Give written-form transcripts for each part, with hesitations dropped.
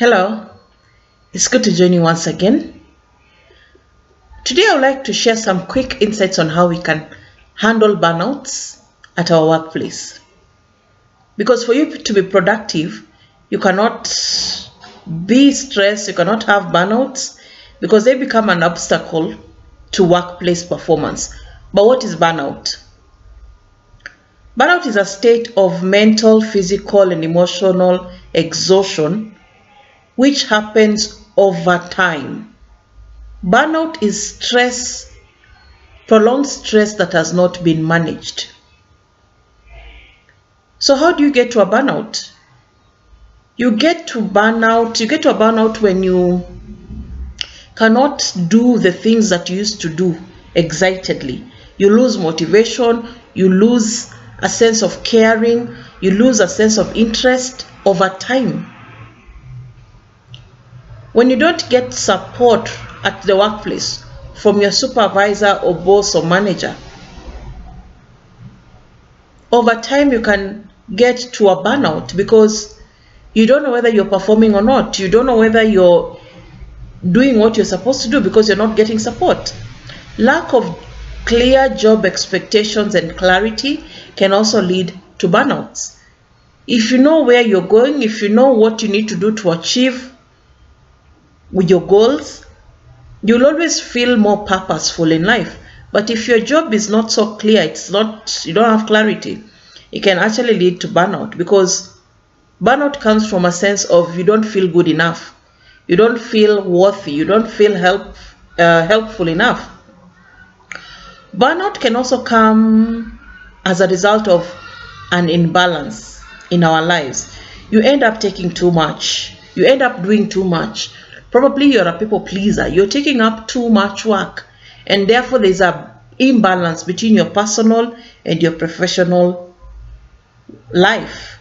Hello, it's good to join you once again. Today I would like to share some quick insights on how we can handle burnouts at our workplace. Because for you to be productive, you cannot be stressed, you cannot have burnouts because they become an obstacle to workplace performance. But what is burnout? Burnout is a state of mental, physical, and emotional exhaustion which happens over time. Burnout is stress, prolonged stress that has not been managed. So how do you get to a burnout? You get to a burnout when you cannot do the things that you used to do excitedly. You lose motivation, you lose a sense of caring, you lose a sense of interest over time. When you don't get support at the workplace from your supervisor or boss or manager, over time you can get to a burnout because you don't know whether you're performing or not. You don't know whether you're doing what you're supposed to do because you're not getting support. Lack of clear job expectations and clarity can also lead to burnouts. If you know where you're going, if you know what you need to do to achieve with your goals, you'll always feel more purposeful in life. But if your job is not so clear, you don't have clarity, it can actually lead to burnout because burnout comes from a sense of you don't feel good enough, you don't feel worthy, you don't feel helpful enough. Burnout can also come as a result of an imbalance in our lives. You end up taking too much, you end up doing too much. Probably you're a people pleaser, you're taking up too much work, and therefore there's an imbalance between your personal and your professional life.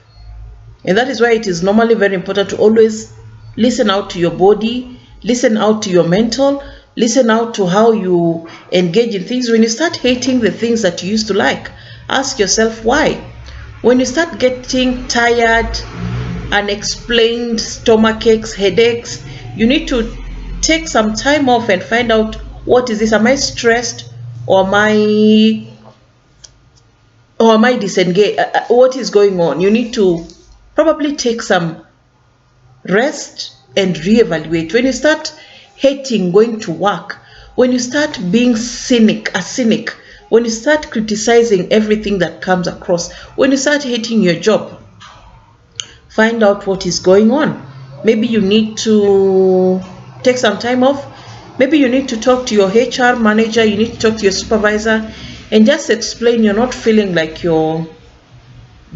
And that is why it is normally very important to always listen out to your body, listen out to your mental, listen out to how you engage in things. When you start hating the things that you used to like, ask yourself why. When you start getting tired, unexplained stomach aches, headaches, you need to take some time off and find out, what is this? Am I stressed or am I disengaged? What is going on? You need to probably take some rest and reevaluate. When you start hating going to work, when you start being a cynic, when you start criticizing everything that comes across, when you start hating your job, find out what is going on. Maybe you need to take some time off. Maybe you need to talk to your HR manager, you need to talk to your supervisor and just explain you're not feeling like you're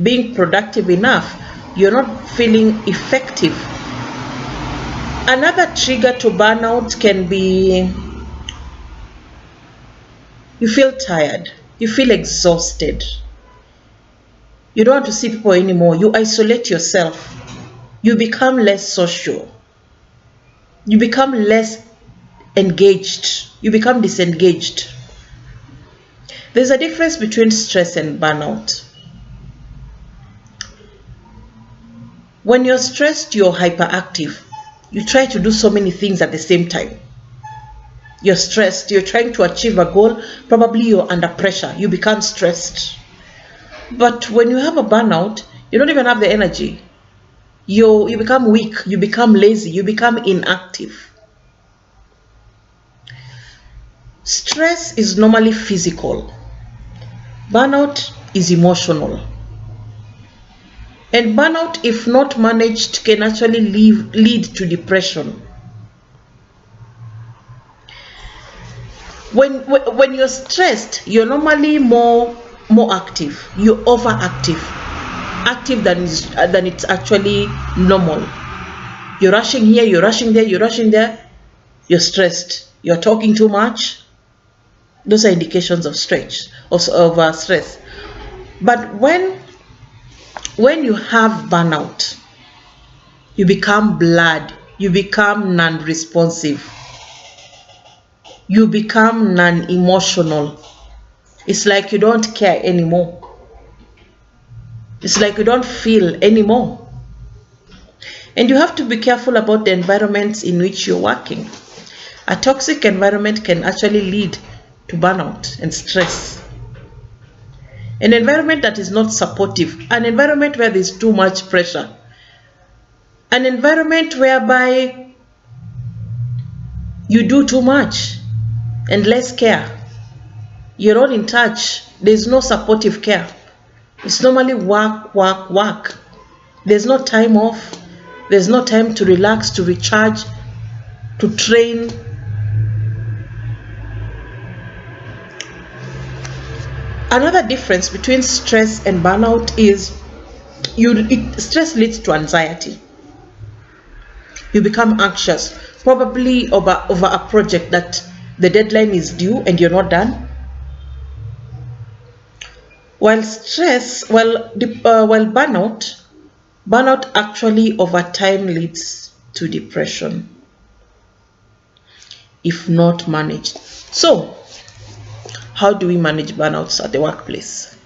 being productive enough. You're not feeling effective. Another trigger to burnout can be you feel tired, you feel exhausted. You don't want to see people anymore. You isolate yourself. You become less social. You become less engaged. You become disengaged. There's a difference between stress and burnout. When you're stressed, you're hyperactive. You try to do so many things at the same time. You're stressed, you're trying to achieve a goal, probably you're under pressure, you become stressed. But when you have a burnout, you don't even have the energy. You become weak, you become lazy, you become inactive. Stress is normally physical. Burnout is emotional. And burnout, if not managed, can actually lead to depression. When you're stressed, you're normally more active. You're overactive, active than it's actually normal. You're rushing here, you're rushing there, you're rushing there. You're stressed. You're talking too much. Those are indications of stress. But when you have burnout, you become bland. You become non-responsive. You become non-emotional. It's like you don't care anymore. It's like you don't feel anymore. And you have to be careful about the environments in which you're working. A toxic environment can actually lead to burnout and stress. An environment that is not supportive, an environment where there's too much pressure, an environment whereby you do too much and less care. You're not in touch. There's no supportive care. It's normally work, work, work. There's no time off. There's no time to relax, to recharge, to train. Another difference between stress and burnout is stress leads to anxiety. You become anxious, probably over a project that the deadline is due and you're not done. While burnout actually over time leads to depression if not managed. So, how do we manage burnouts at the workplace?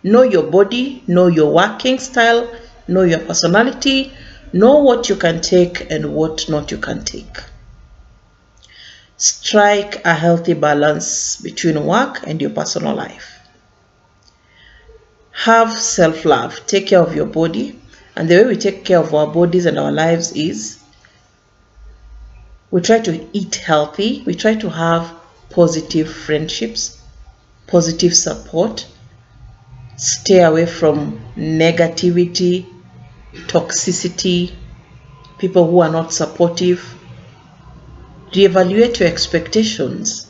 Know your body, know your working style, know your personality, know what you can take and what not you can take. Strike a healthy balance between work and your personal life. Have self-love. Take care of your body. And the way we take care of our bodies and our lives is we try to eat healthy. We try to have positive friendships, positive support. Stay away from negativity, toxicity, people who are not supportive. Reevaluate your expectations.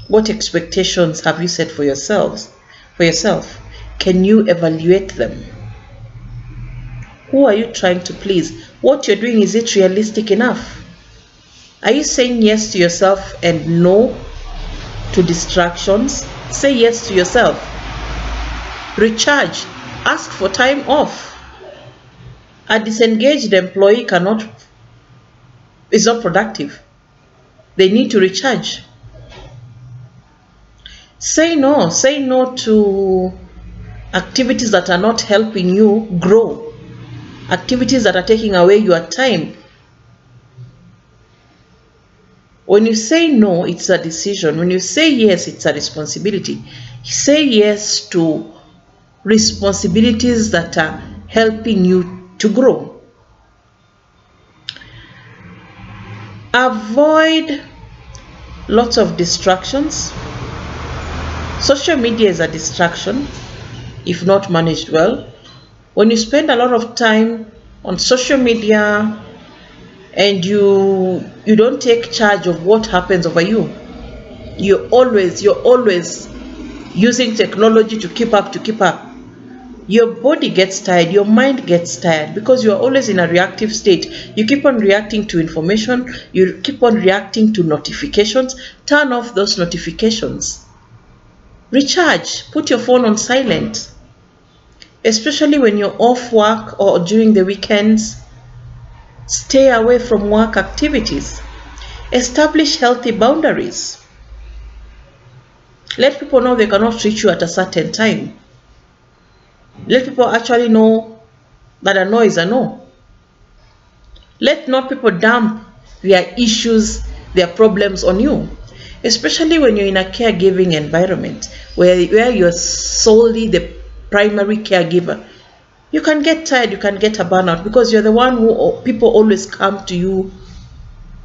What expectations have you set for yourself? Can you evaluate them? Who are you trying to please? What you're doing, is it realistic enough? Are you saying yes to yourself and no to distractions? Say yes to yourself. Recharge. Ask for time off. A disengaged employee is not productive. They need to recharge. Say no to activities that are not helping you grow, activities that are taking away your time. When you say no, it's a decision. When you say yes, it's a responsibility. Say yes to responsibilities that are helping you to grow. Avoid lots of distractions. Social media is a distraction if not managed well. When you spend a lot of time on social media and you don't take charge of what happens over you, you're always using technology to keep up. Your body gets tired, your mind gets tired because you're always in a reactive state. You keep on reacting to information, you keep on reacting to notifications. Turn off those notifications. Recharge. Put your phone on silent, especially when you're off work or during the weekends. Stay away from work activities. Establish healthy boundaries. Let people know they cannot reach you at a certain time. Let people actually know that a no is a no. Let not people dump their issues, their problems on you. Especially when you're in a caregiving environment where you're solely the primary caregiver. You can get tired, you can get a burnout because you're the one who people always come to you.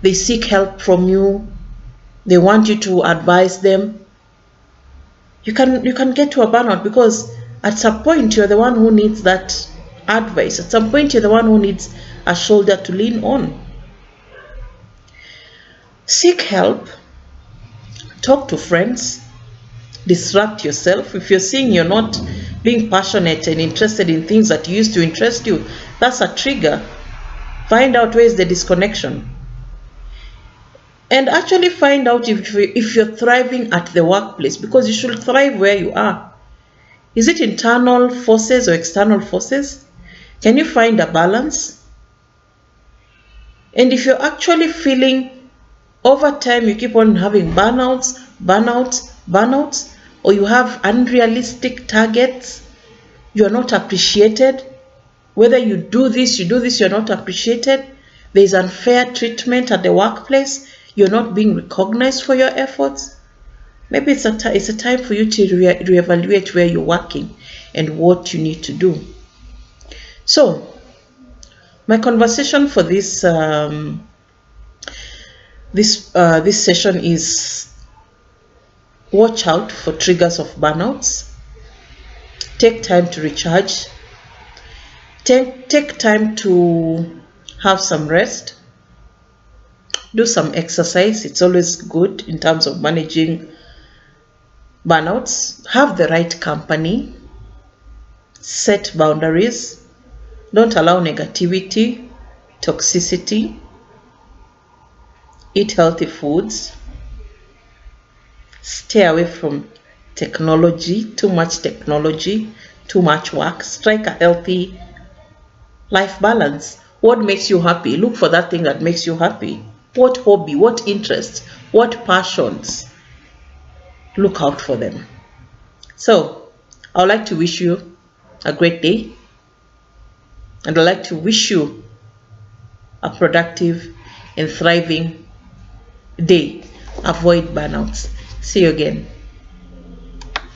They seek help from you. They want you to advise them. You can get to a burnout because at some point you're the one who needs that advice. At some point you're the one who needs a shoulder to lean on. Seek help. Talk to friends. Distract yourself. If you're seeing you're not being passionate and interested in things that used to interest you, that's a trigger. Find out where is the disconnection. And actually find out if you're thriving at the workplace, because you should thrive where you are. Is it internal forces or external forces? Can you find a balance? And if you're actually feeling over time you keep on having burnouts, or you have unrealistic targets, you are not appreciated, Whether you do this, you're not appreciated. There's unfair treatment at the workplace. You're not being recognized for your efforts. Maybe it's a time for you to reevaluate where you're working and what you need to do. So, my conversation for this session is: watch out for triggers of burnouts. Take time to recharge. Take time to have some rest. Do some exercise. It's always good in terms of managing burnouts. Have the right company. Set boundaries. Don't allow negativity, toxicity. Eat healthy foods. Stay away from technology, too much work. Strike a healthy life balance. What makes you happy? Look for that thing that makes you happy. What hobby, what interests, what passions? Look out for them. So, I would like to wish you a great day, and I'd like to wish you a productive and thriving day. Avoid burnouts. See you again.